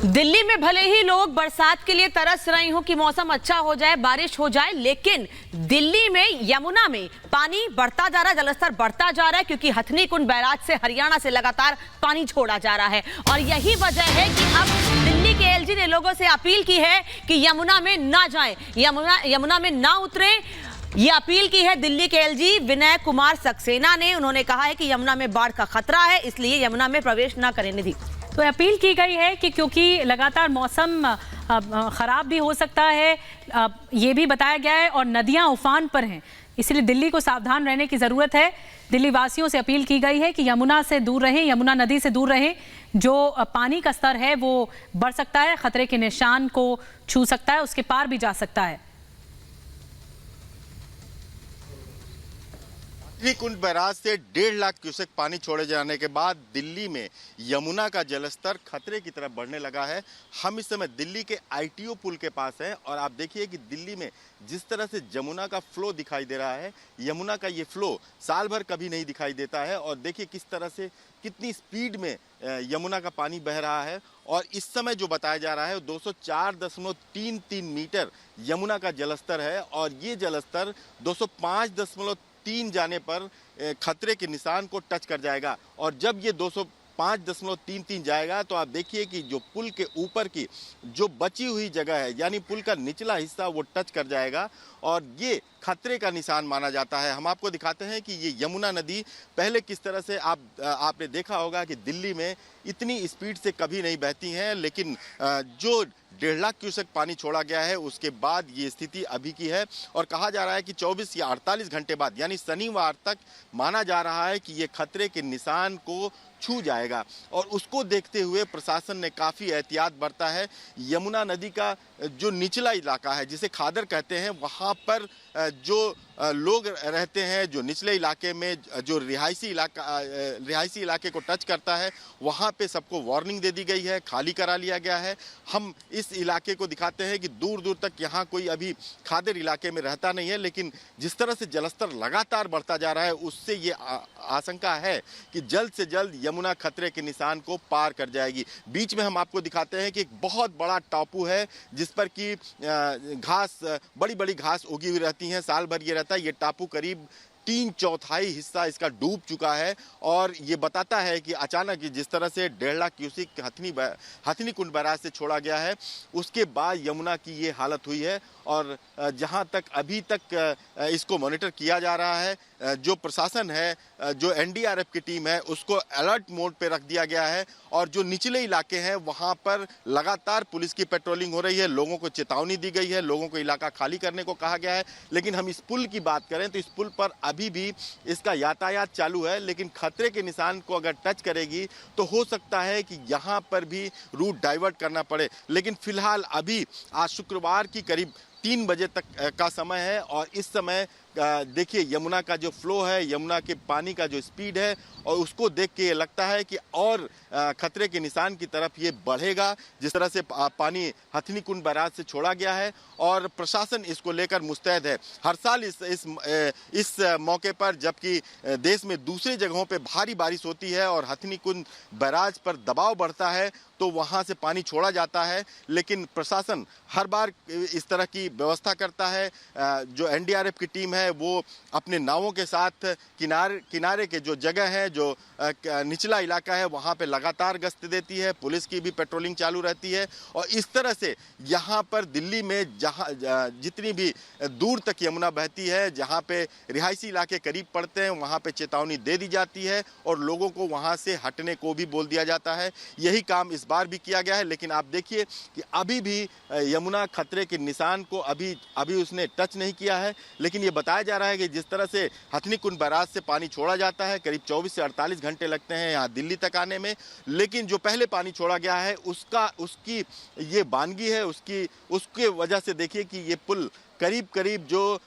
दिल्ली में भले ही लोग बरसात के लिए तरस रहे हों कि मौसम अच्छा हो जाए, बारिश हो जाए, लेकिन दिल्ली में यमुना में पानी बढ़ता जा रहा है, जलस्तर बढ़ता जा रहा है, क्योंकि हथनी कुंड बैराज से हरियाणा से लगातार पानी छोड़ा जा रहा है। और यही वजह है कि अब दिल्ली के एलजी ने लोगों से अपील की है कि यमुना में ना जाएं, यमुना में ना उतरें। ये अपील की है दिल्ली के एलजी विनय कुमार सक्सेना ने। उन्होंने कहा है कि यमुना में बाढ़ का खतरा है, इसलिए यमुना में प्रवेश ना करें। निधि, तो अपील की गई है कि क्योंकि लगातार मौसम खराब भी हो सकता है, ये भी बताया गया है, और नदियां उफान पर हैं, इसलिए दिल्ली को सावधान रहने की ज़रूरत है। दिल्ली वासियों से अपील की गई है कि यमुना से दूर रहें, यमुना नदी से दूर रहें। जो पानी का स्तर है वो बढ़ सकता है, खतरे के निशान को छू सकता है, उसके पार भी जा सकता है। हथनी कुंड बैराज से 1.5 लाख क्यूसेक पानी छोड़े जाने के बाद दिल्ली में यमुना का जलस्तर खतरे की तरफ बढ़ने लगा है। हम इस समय दिल्ली के आईटीओ पुल के पास हैं और आप देखिए कि दिल्ली में जिस तरह से यमुना का फ्लो दिखाई दे रहा है, यमुना का ये फ्लो साल भर कभी नहीं दिखाई देता है। और देखिए किस तरह से कितनी स्पीड में यमुना का पानी बह रहा है। और इस समय जो बताया जा रहा है 204.33 मीटर यमुना का जलस्तर है और ये जलस्तर 205.3 जाने पर खतरे के निशान को टच कर जाएगा। और जब ये 205.33 जाएगा तो आप देखिए कि जो पुल के ऊपर की जो बची हुई जगह है, यानी पुल का निचला हिस्सा, वो टच कर जाएगा और ये खतरे का निशान माना जाता है। हम आपको दिखाते हैं कि ये यमुना नदी पहले किस तरह से आपने देखा होगा कि दिल्ली में इतनी स्पीड से कभी नहीं बहती हैं, लेकिन जो 1.5 लाख क्यूसेक पानी छोड़ा गया है उसके बाद ये स्थिति अभी की है। और कहा जा रहा है कि 24 या 48 घंटे बाद, यानी शनिवार तक माना जा रहा है कि ये खतरे के निशान को छू जाएगा। और उसको देखते हुए प्रशासन ने काफ़ी एहतियात बरता है। यमुना नदी का जो निचला इलाका है, जिसे खादर कहते हैं, वहाँ पर जो लोग रहते हैं, जो निचले इलाके में जो रिहायशी इलाके को टच करता है, वहाँ पे सबको वार्निंग दे दी गई है, खाली करा लिया गया है। हम इस इलाके को दिखाते हैं कि दूर दूर तक यहाँ कोई अभी खादर इलाके में रहता नहीं है, लेकिन जिस तरह से जलस्तर लगातार बढ़ता जा रहा है उससे ये आशंका है कि जल्द से जल्द यमुना खतरे के निशान को पार कर जाएगी। बीच में हम आपको दिखाते हैं कि एक बहुत बड़ा टापू है जिस पर कि घास, बड़ी बड़ी घास उगी हुई रहती हैं, साल भर ये रहता है। ये टापू करीब 3/4 हिस्सा इसका डूब चुका है और ये बताता है कि अचानक जिस तरह से 1.5 लाख क्यूसेक हथनी कुंड बैराज से छोड़ा गया है, उसके बाद यमुना की ये हालत हुई है। और जहां तक अभी तक इसको मॉनिटर किया जा रहा है, जो प्रशासन है, जो एनडीआरएफ की टीम है, उसको अलर्ट मोड पे रख दिया गया है। और जो निचले इलाके हैं वहां पर लगातार पुलिस की पेट्रोलिंग हो रही है, लोगों को चेतावनी दी गई है, लोगों को इलाका खाली करने को कहा गया है। लेकिन हम इस पुल की बात करें तो इस पुल पर अभी भी इसका यातायात चालू है, लेकिन खतरे के निशान को अगर टच करेगी तो हो सकता है कि यहाँ पर भी रूट डाइवर्ट करना पड़े। लेकिन फिलहाल अभी आज शुक्रवार की करीब 3 बजे तक का समय है और इस समय देखिए यमुना का जो फ्लो है, यमुना के पानी का जो स्पीड है, और उसको देख के ये लगता है कि और खतरे के निशान की तरफ ये बढ़ेगा। जिस तरह से पानी हथनी कुंड बैराज से छोड़ा गया है और प्रशासन इसको लेकर मुस्तैद है। हर साल इस मौके पर जबकि देश में दूसरी जगहों पे भारी बारिश होती है और हथनी कुंड बैराज पर दबाव बढ़ता है तो वहाँ से पानी छोड़ा जाता है, लेकिन प्रशासन हर बार इस तरह की व्यवस्था करता है। जो एनडीआरएफ की टीम है वो अपने नावों के साथ किनारे के जो जगह है, जो निचला इलाका है, वहाँ पे लगातार गश्त देती है। पुलिस की भी पेट्रोलिंग चालू रहती है और इस तरह से यहाँ पर दिल्ली में जहाँ जितनी भी दूर तक यमुना बहती है, जहाँ पे रिहायशी इलाके करीब पड़ते हैं, वहाँ पे चेतावनी दे दी जाती है और लोगों को वहाँ से हटने को भी बोल दिया जाता है। यही काम इस बार भी किया गया है। लेकिन आप देखिए कि अभी भी यमुना खतरे के निशान को अभी उसने टच नहीं किया है। लेकिन ये बताया जा रहा है कि जिस तरह से हथनी कुंड बैराज से पानी छोड़ा जाता है, करीब 24 से 48 घंटे लगते हैं यहाँ दिल्ली तक आने में, लेकिन जो पहले पानी छोड़ा गया है उसकी ये वानगी है, उसके वजह से देखिए कि ये पुल करीब जो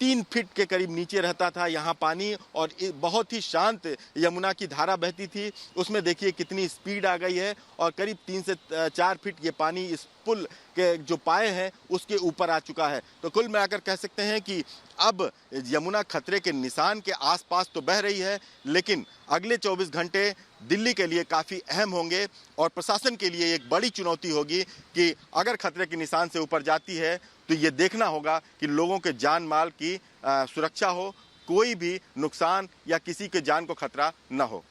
3 फीट के करीब नीचे रहता था यहाँ पानी, और बहुत ही शांत यमुना की धारा बहती थी। उसमें देखिए कितनी स्पीड आ गई है और करीब 3 से 4 फीट ये पानी इस पुल के जो पाए हैं उसके ऊपर आ चुका है। तो कुल मिलाकर कह सकते हैं कि अब यमुना खतरे के निशान के आसपास तो बह रही है, लेकिन अगले 24 घंटे दिल्ली के लिए काफ़ी अहम होंगे और प्रशासन के लिए एक बड़ी चुनौती होगी कि अगर खतरे के निशान से ऊपर जाती है तो ये देखना होगा कि लोगों के जान माल की सुरक्षा हो, कोई भी नुकसान या किसी के जान को खतरा न हो।